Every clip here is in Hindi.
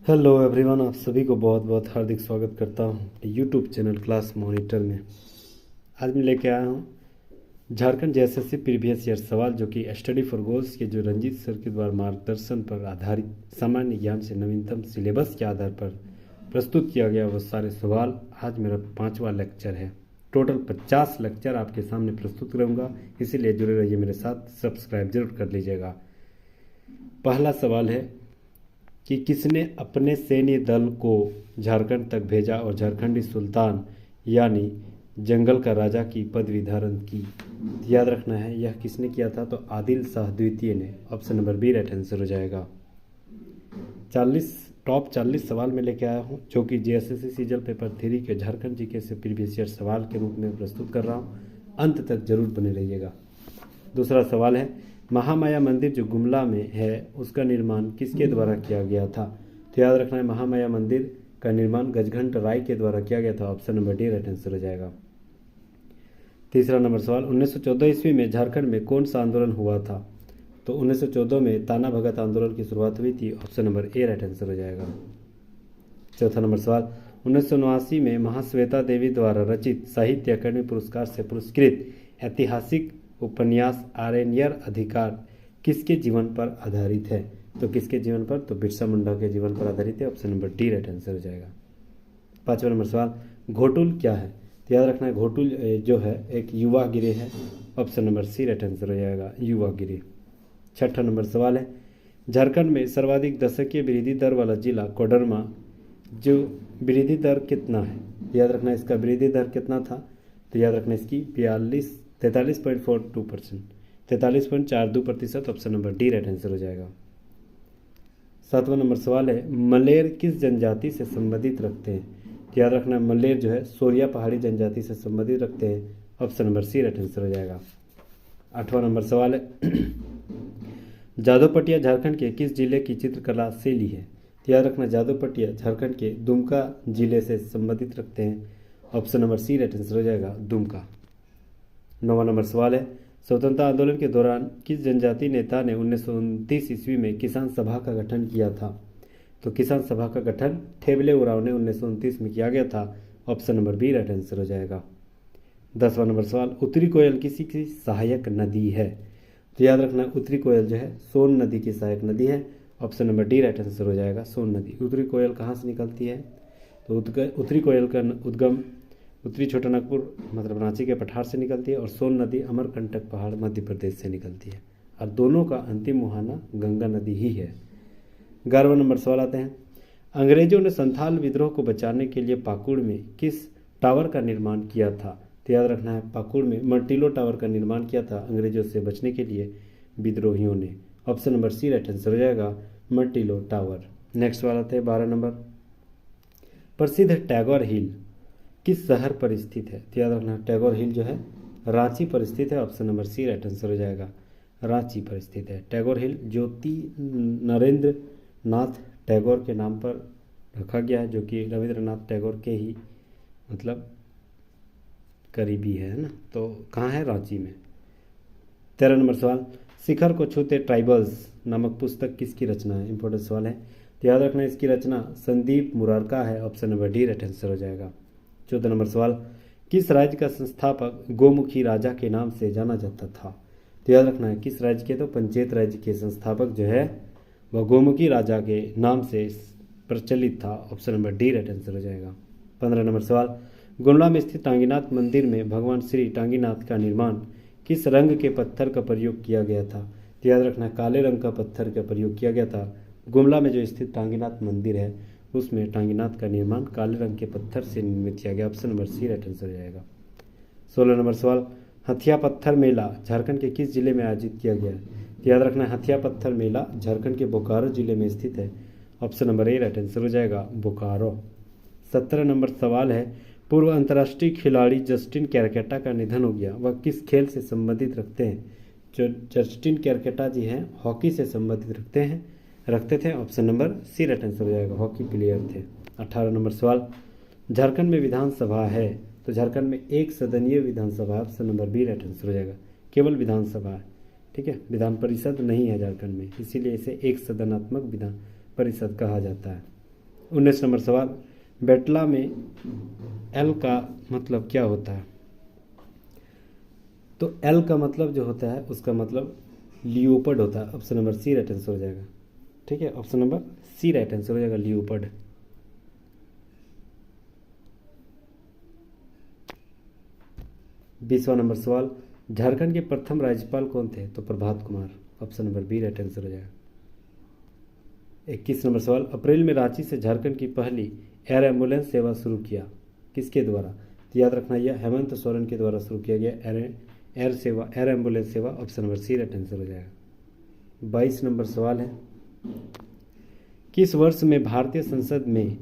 हेलो एवरीवन, आप सभी को बहुत बहुत हार्दिक स्वागत करता हूँ यूट्यूब चैनल क्लास मॉनिटर में। आज मैं लेके आया हूँ झारखंड जेएसएससी प्रीवियस ईयर सवाल, जो कि स्टडी फॉर गोल्स के जो रंजीत सर के द्वारा मार्गदर्शन पर आधारित सामान्य ज्ञान से नवीनतम सिलेबस के आधार पर प्रस्तुत किया गया वो सारे सवाल। आज मेरा 5वां लेक्चर है। टोटल 50 लेक्चर आपके सामने प्रस्तुत करूँगा, इसीलिए जुड़े रहिए मेरे साथ। सब्सक्राइब जरूर कर लीजिएगा। पहला सवाल है कि किसने अपने सैन्य दल को झारखंड तक भेजा और झारखंडी सुल्तान यानी जंगल का राजा की पदवी धारण की। याद रखना है यह किसने किया था, तो आदिल शाह द्वितीय ने। Option number B right answer हो जाएगा। 40 सवाल में लेके आया हूँ, जो कि जेएसएससी सीजल पेपर 3 के झारखंड जीके से प्रीवियस ईयर सवाल के रूप में प्रस्तुत कर रहा हूँ। अंत तक जरूर बने रहिएगा। दूसरा सवाल है, महामाया मंदिर जो गुमला में है उसका निर्माण किसके द्वारा किया गया था। तो याद रखना है महामाया मंदिर का निर्माण गजघंट राय के द्वारा किया गया था। Option number D right answer हो जाएगा। तीसरा नंबर सवाल, 1914 ईस्वी में झारखंड में कौन सा आंदोलन हुआ था। तो 1914 में ताना भगत आंदोलन की शुरुआत हुई थी। Option number A right answer हो जाएगा। चौथा नंबर सवाल, 1979 में महाश्वेता देवी द्वारा रचित साहित्य अकादमी पुरस्कार से पुरस्कृत ऐतिहासिक उपन्यास आरण्यक अधिकार किसके जीवन पर आधारित है। तो किसके जीवन पर, तो बिरसा मुंडा के जीवन पर आधारित है। Option number D right answer हो जाएगा। 5वां नंबर सवाल, घोटुल क्या है। तो याद रखना है घोटुल जो है एक युवा गिरे है। Option number C right answer हो जाएगा, युवा गिरे। 6ठा नंबर सवाल है, झारखंड में सर्वाधिक दशकीय वृद्धि दर वाला जिला कोडरमा जो वृद्धि दर कितना है। याद रखना इसका वृद्धि दर कितना था। तो याद रखना इसकी 43.42%, 43.42%। Option number D right answer हो जाएगा। 7वां नंबर सवाल है, मलेर किस जनजाति से संबंधित रखते हैं। तो याद रखना मलेर जो है सोरिया पहाड़ी जनजाति से संबंधित रखते हैं। Option number C right answer हो जाएगा। 8वां नंबर सवाल है, जादोपटिया झारखंड के किस जिले की चित्रकला शैली है। तो याद रखना जादोपटिया झारखंड के दुमका जिले से संबंधित रखते हैं। Option number C right answer हो जाएगा, दुमका। 9वां नंबर सवाल है, स्वतंत्रता आंदोलन के दौरान किस जनजाति नेता ने 1929 ईस्वी में किसान सभा का गठन किया था। तो किसान सभा का गठन ठेबले उरांव ने 1929 में किया गया था। Option number B right answer हो जाएगा। 10वां नंबर सवाल, उत्तरी कोयल किसी की सहायक नदी है। तो याद रखना उत्तरी कोयल जो है सोन नदी की सहायक नदी है। Option number D right answer हो जाएगा, सोन नदी। उत्तरी कोयल कहाँ से निकलती है, तो उत्तरी कोयल का उद्गम उत्तरी छोटानागपुर मतलब रांची के पठार से निकलती है, और सोन नदी अमरकंटक पहाड़ मध्य प्रदेश से निकलती है, और दोनों का अंतिम मुहाना गंगा नदी ही है। 11वां नंबर सवाल आते हैं, अंग्रेजों ने संथाल विद्रोह को बचाने के लिए पाकुड़ में किस टावर का निर्माण किया था। तो याद रखना है पाकुड़ में मर्टिलो टावर का निर्माण किया था अंग्रेजों से बचने के लिए विद्रोहियों ने। Option number C right answer हो जाएगा, मर्टिलो टावर। नेक्स्ट वाला आते हैं 12 नंबर, प्रसिद्ध टैगोर हिल किस शहर पर स्थित है। तो याद रखना टैगोर हिल जो है रांची पर स्थित है। Option number C right answer हो जाएगा, रांची पर स्थित है। टैगोर हिल ज्योति नरेंद्र नाथ टैगोर के नाम पर रखा गया है, जो कि रविंद्रनाथ टैगोर के ही मतलब करीबी है ना। तो कहाँ है, रांची में। 13 नंबर सवाल, शिखर को छूते ट्राइबल्स नामक पुस्तक किसकी रचना है। इंपॉर्टेंट सवाल है, तो याद रखना इसकी रचना संदीप मुरारका है। Option number D right answer हो जाएगा। 14 नंबर सवाल, किस राज्य का संस्थापक गोमुखी राजा के नाम से जाना जाता था। तो याद रखना है किस राज्य के, तो पंचेत राज्य के संस्थापक जो है वह गोमुखी राजा के नाम से प्रचलित था। Option number D right answer हो जाएगा। 15 नंबर सवाल, गुमला में स्थित टांगीनाथ मंदिर में भगवान श्री टांगीनाथ का निर्माण किस रंग के पत्थर का प्रयोग किया गया था। तो याद रखना काले रंग का पत्थर का प्रयोग किया गया था। गुमला में जो स्थित टांगीनाथ मंदिर है उसमें टांगीनाथ का निर्माण काले रंग के पत्थर से निर्मित किया गया। Option number C right answer हो जाएगा। 16 नंबर सवाल, हथिया पत्थर मेला झारखंड के किस जिले में आयोजित किया गया है। तो याद रखना हथिया पत्थर मेला झारखंड के बोकारो जिले में स्थित है। Option number A right answer हो जाएगा, बोकारो। 17 नंबर सवाल है, पूर्व अंतर्राष्ट्रीय खिलाड़ी जस्टिन कैरकेटा का निधन हो गया, वह किस खेल से संबंधित रखते हैं। जो जस्टिन कैरकेटा जी हैं हॉकी से संबंधित रखते थे। Option number C right answer हो जाएगा, हॉकी प्लेयर थे। 18 नंबर सवाल, झारखंड में विधानसभा है। तो झारखंड में एक सदनीय विधानसभा। Option number B right answer हो जाएगा, केवल विधानसभा है। ठीक है, विधान परिषद नहीं है झारखंड में, इसीलिए इसे एक सदनात्मक विधान परिषद कहा जाता है। 19 नंबर सवाल, बेटला में एल का मतलब क्या होता है? तो एल का मतलब जो होता है उसका मतलब लियोपर्ड होता है। Option number C right answer हो जाएगा। ठीक है, option number C right answer हो जाएगा, लियोपर्ड। 20वां नंबर सवाल, झारखंड के प्रथम राज्यपाल कौन थे? तो Prabhat Kumar. Option number B right answer हो जाएगा। 21 नंबर सवाल, अप्रैल में रांची से झारखंड की पहली एयर एम्बुलेंस सेवा शुरू किया किसके द्वारा? तो याद रखना यह हेमंत सोरेन के द्वारा शुरू किया गया एयर एम्बुलेंस सेवा। Option number C right answer हो जाएगा। 22 नंबर सवाल है, किस वर्ष में भारतीय संसद में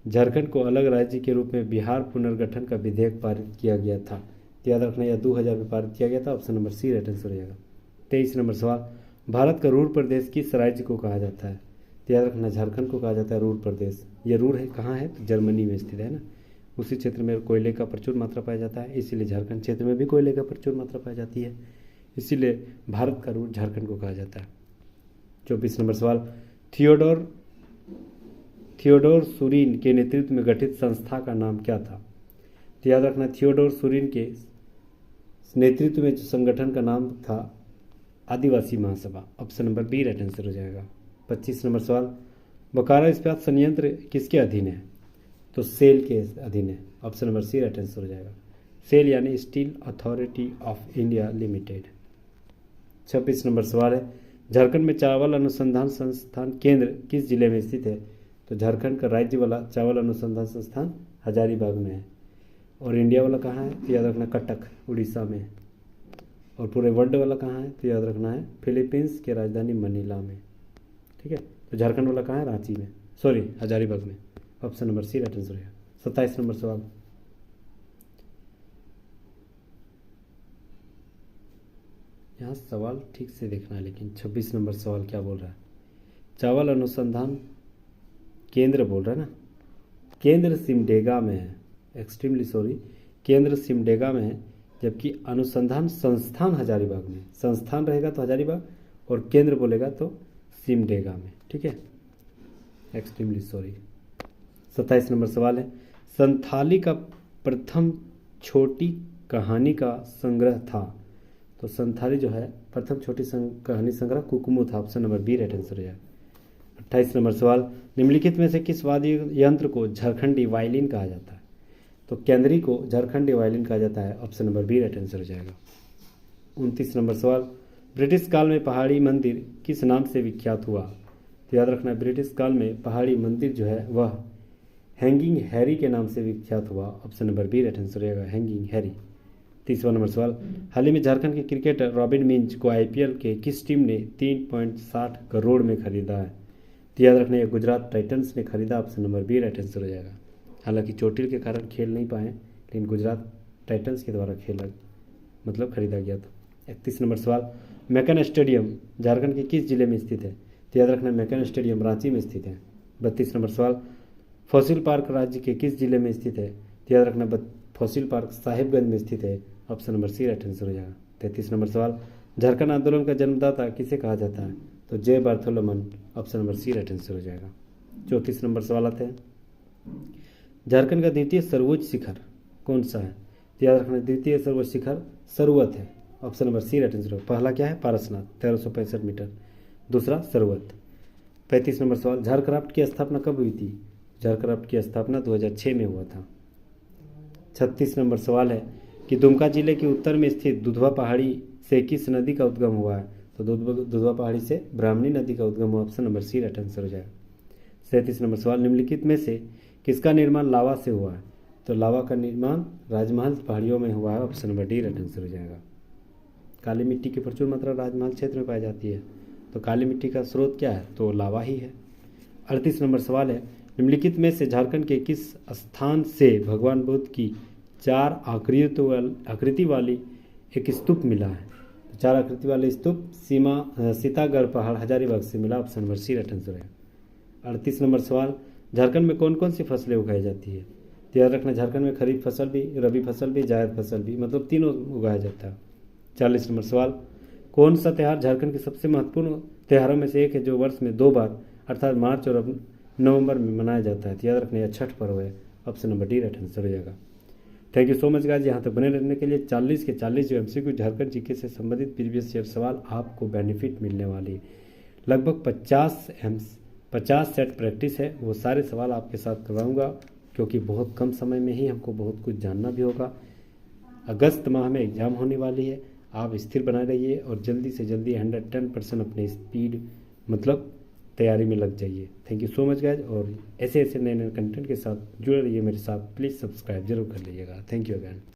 झारखंड को अलग राज्य के रूप में बिहार पुनर्गठन का विधेयक पारित किया गया था? तो याद रखना यह 2000 में पारित किया गया था। Option number C right answer हो जाएगा। 23 नंबर सवाल, भारत का रूर प्रदेश किस राज्य को कहा जाता है? तो याद रखना झारखंड को कहा जाता है रूर प्रदेश। यह रूर है कहाँ है? तो जर्मनी में स्थित है ना। उसी क्षेत्र में कोयले का प्रचुर मात्रा पाया जाता है, इसीलिए झारखंड क्षेत्र में भी कोयले का प्रचुर मात्रा पाई जाती है, इसीलिए भारत का रूर झारखंड को कहा जाता है। 24 नंबर सवाल, थियोडोर सुरीन के नेतृत्व में गठित संस्था का नाम क्या था? तो याद रखना थियोडोर सुरीन के नेतृत्व में जो संगठन का नाम था Adivasi Mahasabha. Option number B right answer हो जाएगा। 25 नंबर सवाल, बोकारो इस्पात संयंत्र किसके अधीन है? तो सेल के अधीन है। Option number C right answer हो जाएगा। सेल यानी Steel Authority of India Limited. 26 नंबर सवाल है, झारखंड में चावल अनुसंधान संस्थान केंद्र किस जिले में स्थित है? तो झारखंड का राज्य वाला चावल अनुसंधान संस्थान हजारीबाग में है, और इंडिया वाला कहाँ है? तो याद रखना कटक उड़ीसा में है, और पूरे वर्ल्ड वाला कहाँ है? तो याद रखना है फिलीपींस के राजधानी मनीला में। ठीक है, तो झारखंड वाला कहाँ है? रांची में, सॉरी हजारीबाग में। Option number C right answer है। 27 नंबर सवाल, यहाँ सवाल ठीक से देखना है, लेकिन 26 नंबर सवाल क्या बोल रहा है? चावल अनुसंधान केंद्र बोल रहा है ना, केंद्र सिमडेगा में है, एक्सट्रीमली सॉरी, केंद्र सिमडेगा में है, जबकि अनुसंधान संस्थान हजारीबाग में। संस्थान रहेगा तो हजारीबाग, और केंद्र बोलेगा तो सिमडेगा में। ठीक है, एक्सट्रीमली सॉरी। 27 नंबर सवाल है, संथाली का प्रथम छोटी कहानी का संग्रह था? तो संथाली जो है प्रथम छोटी कहानी संग्रह कुकुमू था। Option number B right answer है। 28 नंबर सवाल, निम्नलिखित में से किस वाद्य यंत्र को झारखंडी वायलिन कहा जाता है? तो केंद्री को झारखंडी वायलिन कहा जाता है। Option number B right answer हो जाएगा। 29 नंबर सवाल, ब्रिटिश काल में पहाड़ी मंदिर किस नाम से विख्यात हुआ? तो याद रखना ब्रिटिश काल में पहाड़ी मंदिर जो है वह हैंगिंग हैरी के नाम से विख्यात हुआ। Option number B right answer रहेगा, हैंगिंग हैरी। 30वां नंबर सवाल, हाल ही में झारखंड के क्रिकेटर रॉबिन मिंज को आईपीएल के किस टीम ने 3.60 करोड़ में खरीदा है? तो याद रखना यह गुजरात टाइटंस ने खरीदा। Option number B right answer हो जाएगा। हालांकि चोटिल के कारण खेल नहीं पाए, लेकिन गुजरात टाइटंस के द्वारा खरीदा गया था। 31 नंबर सवाल, मैकन स्टेडियम झारखंड के किस जिले में स्थित है? तो याद रखना मैकन स्टेडियम रांची में स्थित है। 32 नंबर सवाल, फॉसिल पार्क राज्य के किस जिले में स्थित है? तो याद रखना फॉसिल पार्क साहिबगंज में स्थित है। Option number C right answer हो जाएगा। 33 नंबर सवाल, झारखंड आंदोलन का जन्मदाता किसे कहा जाता है? तो J Bartholomew. Option number C right answer हो जाएगा। 34 नंबर सवाल आते हैं, झारखंड का द्वितीय सर्वोच्च शिखर कौन सा है? तो याद रखना द्वितीय सर्वोच्च शिखर सरवत है। Option number C right answer. पहला क्या है? पारसनाथ 1365 मीटर, दूसरा सरवत। 35 नंबर सवाल, झारक्राफ्ट की स्थापना कब हुई थी? झारक्राफ्ट की स्थापना 2006 में हुआ था। 36 नंबर सवाल है कि दुमका जिले के उत्तर में स्थित दुधवा पहाड़ी से किस नदी का उद्गम हुआ है? तो दुधवा पहाड़ी से ब्राह्मणी नदी का उद्गम हुआ। Option number C right answer हो जाएगा। 37 नंबर सवाल, निम्नलिखित में से किसका निर्माण लावा से हुआ है? तो लावा का निर्माण राजमहल पहाड़ियों में हुआ है। Option number D right answer हो जाएगा। काली मिट्टी की प्रचुर मात्रा राजमहल क्षेत्र में पाई जाती है, तो काली मिट्टी का स्रोत क्या है? तो लावा ही है। 38 नंबर सवाल है, निम्नलिखित में से झारखंड के किस स्थान से भगवान बुद्ध की 4 आकृति वाली एक स्तूप मिला है? तो 4 आकृति वाले स्तूप सीतागढ़ पहाड़ हजारीबाग से मिला। Option number C right answer है। 38 नंबर सवाल, झारखंड में कौन कौन सी फसलें उगाई जाती है? तो याद रखना झारखंड में खरीफ फसल भी, रबी फसल भी, जायद फसल भी, मतलब तीनों उगाया जाता है। 40 नंबर सवाल, कौन सा त्यौहार झारखंड के सबसे महत्वपूर्ण त्योहारों में से एक है जो वर्ष में 2 बार अर्थात मार्च और नवंबर में मनाया जाता है, तो याद रखना यह छठ पर्व है। Option number D right answer हो जाएगा। Thank you so much guys, यहाँ तक बने रहने के लिए। 40 के 40 जो एमसीक्यू झारखंड जीके से संबंधित प्रीवियस ईयर सवाल आपको बेनिफिट मिलने वाली है। लगभग 50 सेट प्रैक्टिस है, वो सारे सवाल आपके साथ करवाऊंगा, क्योंकि बहुत कम समय में ही हमको बहुत कुछ जानना भी होगा। अगस्त माह में एग्ज़ाम होने वाली है, आप स्थिर बनाए रहिए और जल्दी से जल्दी 110% अपने स्पीड मतलब तैयारी में लग जाइए। Thank you so much guys, और ऐसे ऐसे नए नए कंटेंट के साथ जुड़े रहिए मेरे साथ। प्लीज़ सब्सक्राइब जरूर कर लीजिएगा। Thank you again.